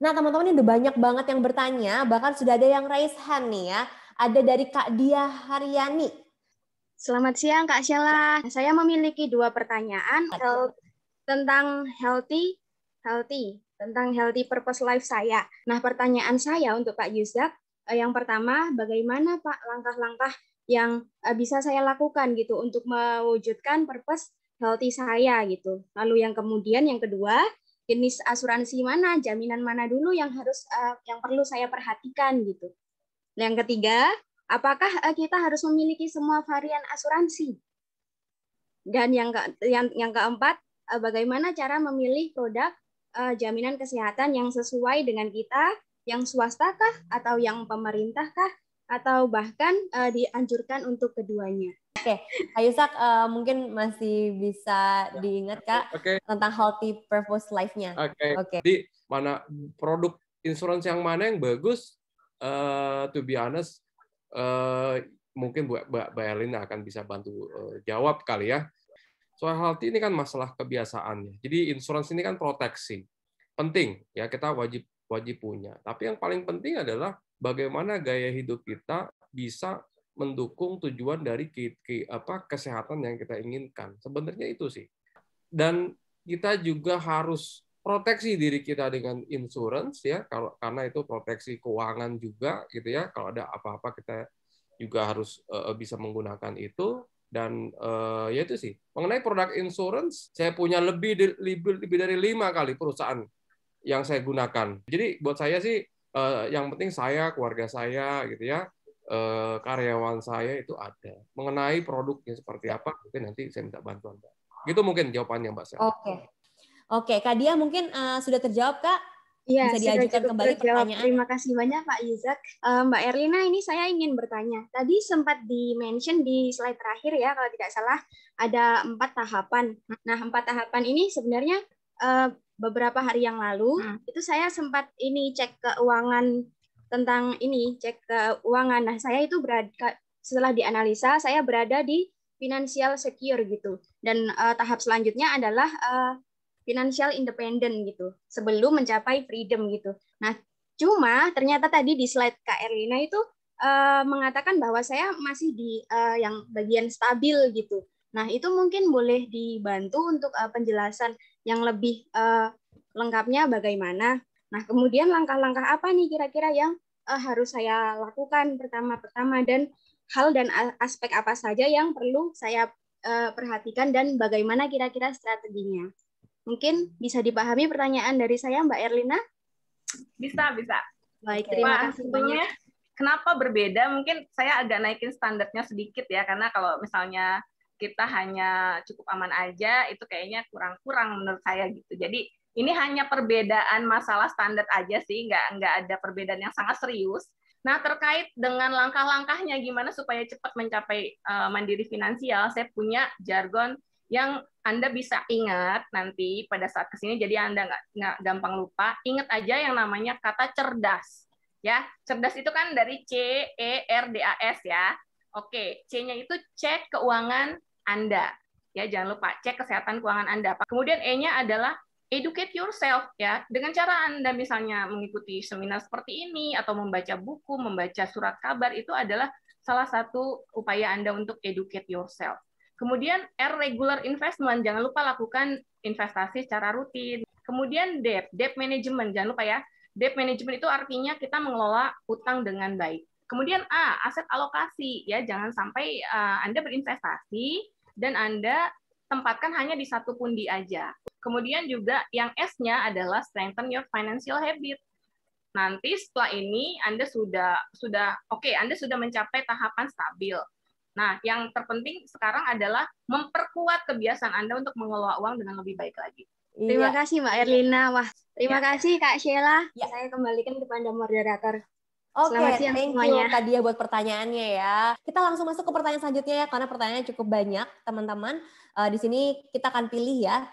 Nah, teman-teman ini udah banyak banget yang bertanya, bahkan sudah ada yang raise hand nih ya. Ada dari Kak Dia Haryani. Selamat siang Kak Sheila. Saya memiliki dua pertanyaan tentang tentang healthy purpose life saya. Nah, pertanyaan saya untuk Pak Yuzak, yang pertama, bagaimana Pak langkah-langkah yang bisa saya lakukan gitu untuk mewujudkan purpose healthy saya gitu. Lalu yang kemudian yang kedua, jenis asuransi mana, jaminan mana dulu yang yang perlu saya perhatikan gitu. Yang ketiga, apakah kita harus memiliki semua varian asuransi? Dan yang keempat, bagaimana cara memilih produk jaminan kesehatan yang sesuai dengan kita, yang swasta kah, atau yang pemerintah kah, atau bahkan dianjurkan untuk keduanya. Oke, Kak Yusak mungkin masih bisa diingat Kak tentang healthy purpose life-nya. Oke. Jadi mana produk insurance yang mana yang bagus? To be honest, mungkin Mbak Erlina akan bisa bantu jawab kali ya. Soal healthy ini kan masalah kebiasaannya. Jadi insurance ini kan proteksi. Penting ya, kita wajib punya. Tapi yang paling penting adalah bagaimana gaya hidup kita bisa mendukung tujuan dari kesehatan yang kita inginkan. Sebenarnya itu sih. Dan kita juga harus proteksi diri kita dengan insurance ya, karena itu proteksi keuangan juga gitu ya. Kalau ada apa-apa kita juga harus bisa menggunakan itu. Dan ya itu sih, mengenai produk insurance, saya punya lebih dari 5 kali perusahaan yang saya gunakan. Jadi buat saya sih yang penting saya, keluarga saya gitu ya, karyawan saya itu ada. Mengenai produknya seperti apa, mungkin nanti saya minta bantuan Mbak. Gitu mungkin jawabannya Mbak Sel. Oke, Kak Dia mungkin sudah terjawab Kak? Iya, bisa diajukan kembali pertanyaan. Terima kasih banyak Pak Yuzak. Mbak Erlina, ini saya ingin bertanya. Tadi sempat di-mention di slide terakhir ya, kalau tidak salah, ada 4 tahapan. Nah, 4 tahapan ini sebenarnya beberapa hari yang lalu, itu saya sempat cek keuangan cek keuangan. Nah, saya itu setelah dianalisa, saya berada di financial secure gitu. Dan tahap selanjutnya adalah financial independent gitu sebelum mencapai freedom gitu. Nah, cuma ternyata tadi di slide Kak Erlina itu mengatakan bahwa saya masih di yang bagian stabil gitu. Nah, itu mungkin boleh dibantu untuk penjelasan yang lebih lengkapnya bagaimana. Nah, kemudian langkah-langkah apa nih kira-kira yang harus saya lakukan pertama dan hal dan aspek apa saja yang perlu saya perhatikan dan bagaimana kira-kira strateginya. Mungkin bisa dipahami pertanyaan dari saya, Mbak Erlina? Bisa. Baik, terima kasih banyak. Kenapa berbeda? Mungkin saya agak naikin standarnya sedikit ya, karena kalau misalnya kita hanya cukup aman aja, itu kayaknya kurang menurut saya gitu. Jadi ini hanya perbedaan masalah standar aja sih, nggak ada perbedaan yang sangat serius. Nah, terkait dengan langkah-langkahnya gimana supaya cepat mencapai mandiri finansial, saya punya jargon yang Anda bisa ingat nanti pada saat kesini, jadi Anda nggak gampang lupa. Ingat aja yang namanya kata cerdas. Ya, cerdas itu kan dari CERDAS ya. Oke, C-nya itu cek keuangan Anda. Ya, jangan lupa cek kesehatan keuangan Anda. Kemudian E-nya adalah educate yourself ya. Dengan cara Anda misalnya mengikuti seminar seperti ini atau membaca buku, membaca surat kabar, itu adalah salah satu upaya Anda untuk educate yourself. Kemudian R, regular investment, jangan lupa lakukan investasi secara rutin. Kemudian debt management, jangan lupa ya. Debt management itu artinya kita mengelola utang dengan baik. Kemudian A, aset alokasi, ya jangan sampai Anda berinvestasi dan Anda tempatkan hanya di satu pundi aja. Kemudian juga yang S-nya adalah strengthen your financial habit. Nanti setelah ini Anda sudah Anda sudah mencapai tahapan stabil. Nah, yang terpenting sekarang adalah memperkuat kebiasaan Anda untuk mengelola uang dengan lebih baik lagi. Terima kasih Mbak Erlina. Wah, terima kasih Kak Sheila. Saya kembalikan kepada moderator. Oke, thank you Kak Dia buat pertanyaannya ya. Kita langsung masuk ke pertanyaan selanjutnya ya, karena pertanyaannya cukup banyak, teman-teman. Di sini kita akan pilih ya.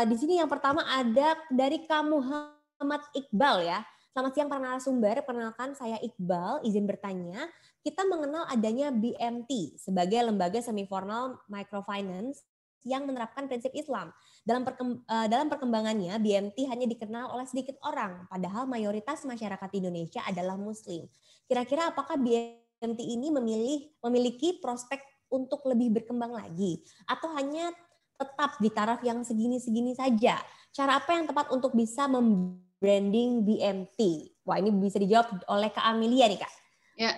Di sini yang pertama ada dari Kak Muhammad Iqbal ya. Selamat siang para narasumber, perkenalkan saya Iqbal, izin bertanya. Kita mengenal adanya BMT sebagai lembaga semiformal microfinance yang menerapkan prinsip Islam. Dalam perkembangannya, BMT hanya dikenal oleh sedikit orang, padahal mayoritas masyarakat Indonesia adalah Muslim. Kira-kira apakah BMT ini memiliki prospek untuk lebih berkembang lagi, atau hanya tetap di taraf yang segini-segini saja? Cara apa yang tepat untuk bisa membranding BMT? Wah, ini bisa dijawab oleh Kak Amelia nih, Kak. Ya,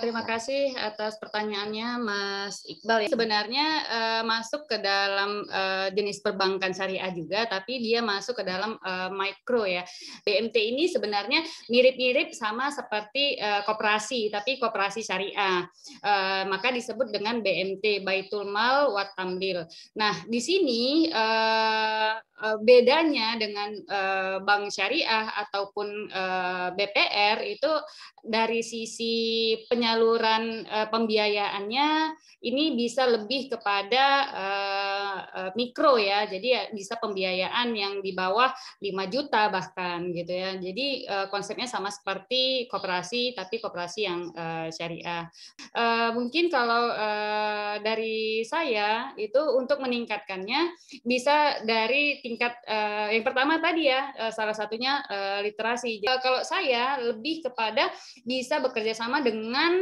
terima kasih atas pertanyaannya, Mas Iqbal. Sebenarnya masuk ke dalam jenis perbankan syariah juga, tapi dia masuk ke dalam mikro ya. BMT ini sebenarnya mirip-mirip sama seperti koperasi, tapi koperasi syariah. Maka disebut dengan BMT, Baitul Mal wa Tamlil. Nah, di sini bedanya dengan bank syariah ataupun BPR itu dari sisi penyaluran pembiayaannya ini bisa lebih kepada mikro ya, jadi bisa pembiayaan yang di bawah 5 juta bahkan gitu ya. Jadi konsepnya sama seperti koperasi, tapi koperasi yang syariah. Mungkin kalau dari saya itu untuk meningkatkannya bisa dari tingkat yang pertama tadi ya, salah satunya literasi. Kalau saya lebih kepada bisa bekerja sama dengan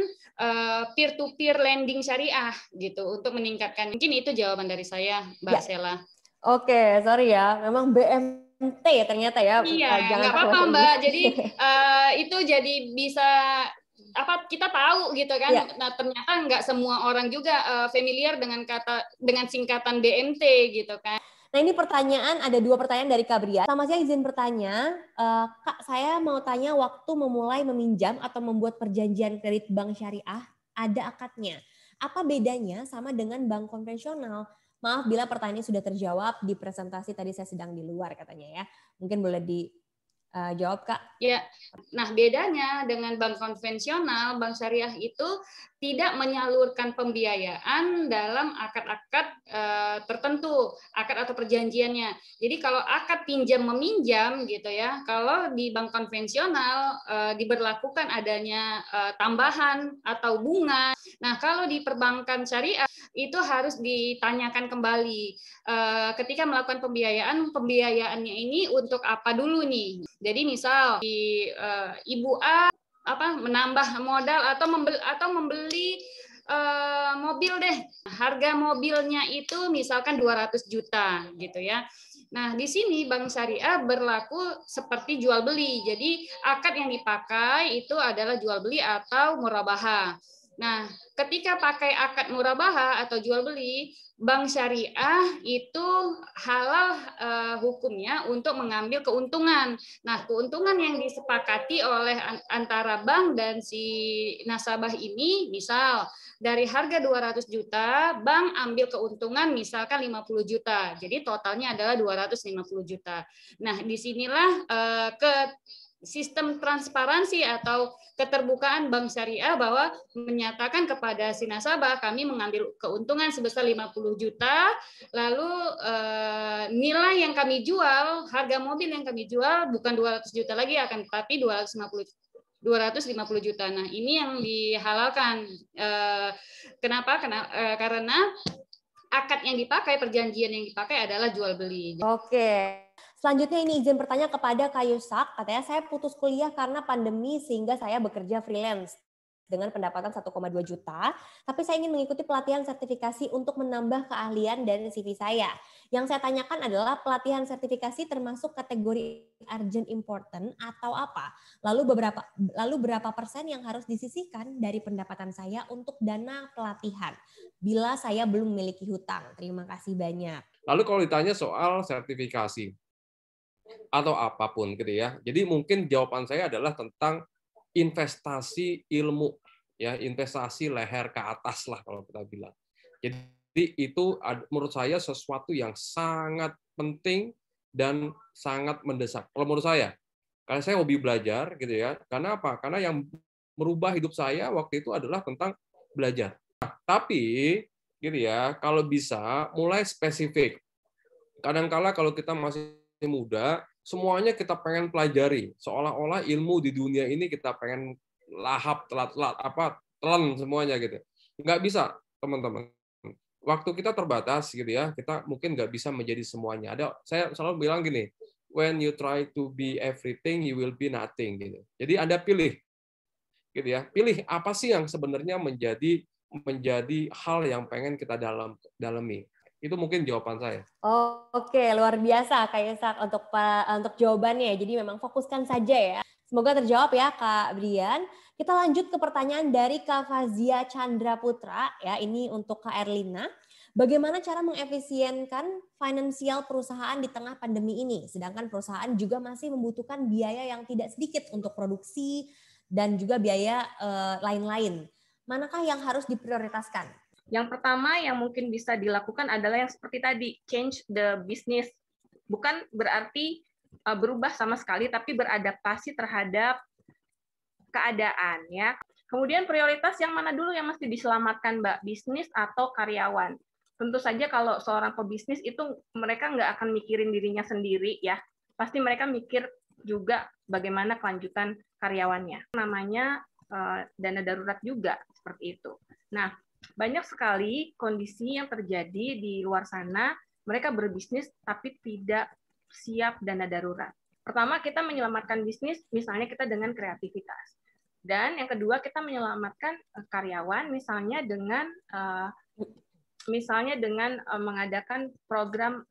peer-to-peer lending syariah gitu untuk meningkatkan. Mungkin itu jawaban dari saya, Mbak Sela. Oke, sorry ya, memang BMT ya ternyata ya. Iya, nggak apa-apa Mbak. Jadi itu jadi bisa kita tahu gitu kan. Ya. Nah ternyata nggak semua orang juga familiar dengan singkatan BMT gitu kan. Nah ini pertanyaan, ada 2 pertanyaan dari Kak Bria. Sama saya izin bertanya, Kak saya mau tanya waktu memulai meminjam atau membuat perjanjian kredit bank syariah, ada akadnya. Apa bedanya sama dengan bank konvensional? Maaf bila pertanyaan sudah terjawab di presentasi tadi saya sedang di luar katanya ya. Mungkin boleh dijawab Kak. Ya, nah bedanya dengan bank konvensional, bank syariah itu tidak menyalurkan pembiayaan dalam akad-akad tertentu, akad atau perjanjiannya. Jadi kalau akad pinjam meminjam gitu ya, kalau di bank konvensional diberlakukan adanya tambahan atau bunga. Nah kalau di perbankan syariah itu harus ditanyakan kembali ketika melakukan pembiayaannya ini untuk apa dulu nih. Jadi misal di Ibu A menambah modal atau membeli mobil deh. Harga mobilnya itu misalkan 200 juta gitu ya. Nah, di sini bank syariah berlaku seperti jual beli. Jadi akad yang dipakai itu adalah jual beli atau murabahah. Nah, ketika pakai akad murabahah atau jual beli, bank syariah itu halal hukumnya untuk mengambil keuntungan. Nah, keuntungan yang disepakati oleh antara bank dan si nasabah ini, misal dari harga 200 juta, bank ambil keuntungan misalkan 50 juta. Jadi totalnya adalah 250 juta. Nah, disinilah sistem transparansi atau keterbukaan bank syariah bahwa menyatakan kepada si nasabah kami mengambil keuntungan sebesar 50 juta, lalu nilai yang kami jual, harga mobil yang kami jual bukan 200 juta lagi akan tetapi 250 juta. Nah, ini yang dihalalkan. Kenapa? Karena akad yang dipakai, perjanjian yang dipakai adalah jual beli. Oke. Selanjutnya ini izin bertanya kepada Kak Yusak, katanya saya putus kuliah karena pandemi sehingga saya bekerja freelance dengan pendapatan 1,2 juta, tapi saya ingin mengikuti pelatihan sertifikasi untuk menambah keahlian dari CV saya. Yang saya tanyakan adalah pelatihan sertifikasi termasuk kategori urgent important atau apa? Lalu berapa persen yang harus disisihkan dari pendapatan saya untuk dana pelatihan bila saya belum memiliki hutang? Terima kasih banyak. Lalu kalau ditanya soal sertifikasi atau apapun gitu ya. Jadi mungkin jawaban saya adalah tentang investasi ilmu ya, investasi leher ke atas lah kalau kita bilang. Jadi itu menurut saya sesuatu yang sangat penting dan sangat mendesak. Kalau menurut saya, karena saya hobi belajar gitu ya. Karena apa? Karena yang merubah hidup saya waktu itu adalah tentang belajar. Nah, tapi gitu ya, kalau bisa mulai spesifik. Kadang-kala kalau kita masih muda, semuanya kita pengen pelajari, seolah-olah ilmu di dunia ini kita pengen lahap, telan semuanya gitu. Nggak bisa, teman-teman. waktu kita terbatas gitu ya, kita mungkin nggak bisa menjadi semuanya. Saya selalu bilang gini, when you try to be everything, you will be nothing gitu. Jadi Anda pilih, gitu ya, pilih apa sih yang sebenarnya menjadi hal yang pengen kita dalami. Itu mungkin jawaban saya. Oke, luar biasa Kak Ishak untuk jawabannya. Jadi memang fokuskan saja ya. Semoga terjawab ya Kak Brian. Kita lanjut ke pertanyaan dari Kak Fazia Chandra Putra ya. Ini untuk Kak Erlina. Bagaimana cara mengefisienkan finansial perusahaan di tengah pandemi ini? Sedangkan perusahaan juga masih membutuhkan biaya yang tidak sedikit untuk produksi dan juga biaya lain-lain. Manakah yang harus diprioritaskan? Yang pertama yang mungkin bisa dilakukan adalah yang seperti tadi, change the business. Bukan berarti berubah sama sekali, tapi beradaptasi terhadap keadaan ya. Kemudian prioritas yang mana dulu yang mesti diselamatkan, Mbak? Bisnis atau karyawan? Tentu saja kalau seorang pebisnis itu mereka nggak akan mikirin dirinya sendiri ya. Pasti mereka mikir juga bagaimana kelanjutan karyawannya. Namanya dana darurat juga seperti itu. Nah, banyak sekali kondisi yang terjadi di luar sana, mereka berbisnis tapi tidak siap dana darurat. Pertama, kita menyelamatkan bisnis, misalnya kita dengan kreativitas. Dan yang kedua, kita menyelamatkan karyawan, misalnya dengan mengadakan program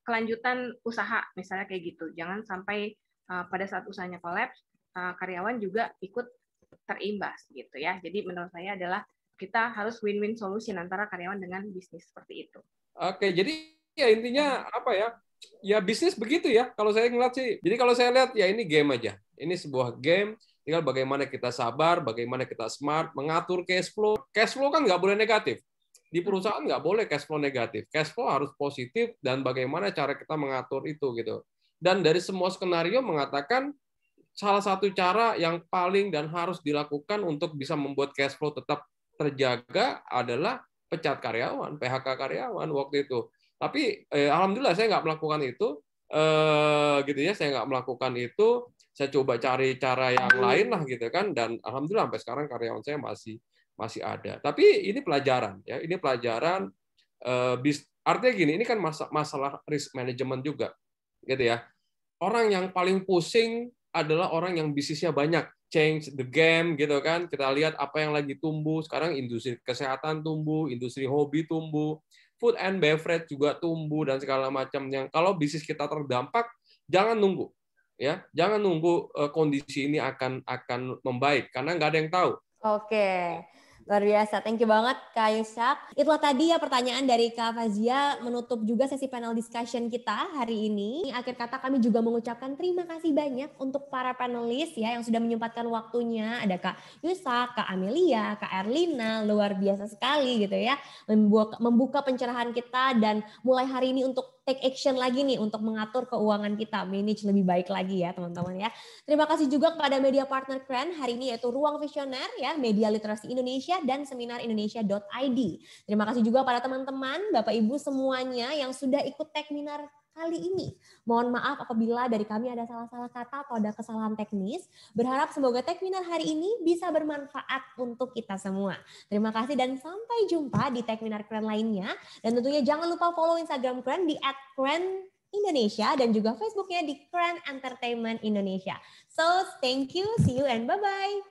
kelanjutan usaha, misalnya kayak gitu. Jangan sampai pada saat usahanya kolaps, karyawan juga ikut terimbas gitu ya. Jadi menurut saya adalah kita harus win-win solution antara karyawan dengan bisnis seperti itu. Oke, jadi ya intinya apa ya? Ya bisnis begitu ya. Kalau saya ngeliat sih, jadi kalau saya lihat ya ini game aja. Ini sebuah game. Tinggal bagaimana kita sabar, bagaimana kita smart, mengatur cash flow. Cash flow kan nggak boleh negatif. Di perusahaan nggak boleh cash flow negatif. Cash flow harus positif dan bagaimana cara kita mengatur itu gitu. Dan dari semua skenario mengatakan salah satu cara yang paling dan harus dilakukan untuk bisa membuat cash flow tetap terjaga adalah pecat karyawan, PHK karyawan waktu itu. Tapi alhamdulillah saya nggak melakukan itu, gitu ya. Saya nggak melakukan itu. Saya coba cari cara yang lain lah gitu kan. Dan alhamdulillah sampai sekarang karyawan saya masih ada. Tapi ini pelajaran ya. Ini pelajaran. Artinya gini, ini kan masalah risk management juga, gitu ya. Orang yang paling pusing adalah orang yang bisnisnya banyak. Change the game gitu kan. Kita lihat apa yang lagi tumbuh. Sekarang industri kesehatan tumbuh, industri hobi tumbuh, food and beverage juga tumbuh dan segala macam. Yang kalau bisnis kita terdampak, jangan nunggu ya. Jangan nunggu kondisi ini akan membaik karena nggak ada yang tahu. Oke. Luar biasa, thank you banget Kak Ishak. Itulah tadi ya pertanyaan dari Kak Fazia menutup juga sesi panel discussion kita hari ini. Akhir kata kami juga mengucapkan terima kasih banyak untuk para panelis ya yang sudah menyempatkan waktunya. Ada Kak Ishak, Kak Amelia, Kak Erlina, luar biasa sekali gitu ya. Membuka pencerahan kita dan mulai hari ini untuk take action lagi nih untuk mengatur keuangan kita, manage lebih baik lagi ya teman-teman ya. Terima kasih juga kepada media partner keren hari ini yaitu Ruang Visioner ya, Media Literasi Indonesia dan Seminarindonesia.id. Terima kasih juga pada teman-teman, Bapak Ibu semuanya yang sudah ikut Techminar kali ini. Mohon maaf apabila dari kami ada salah-salah kata atau ada kesalahan teknis. Berharap semoga Techminar hari ini bisa bermanfaat untuk kita semua. Terima kasih dan sampai jumpa di Techminar Keren lainnya. Dan tentunya jangan lupa follow Instagram Keren di @keren_Indonesia dan juga Facebooknya di Keren Entertainment Indonesia. So, thank you, see you and bye-bye.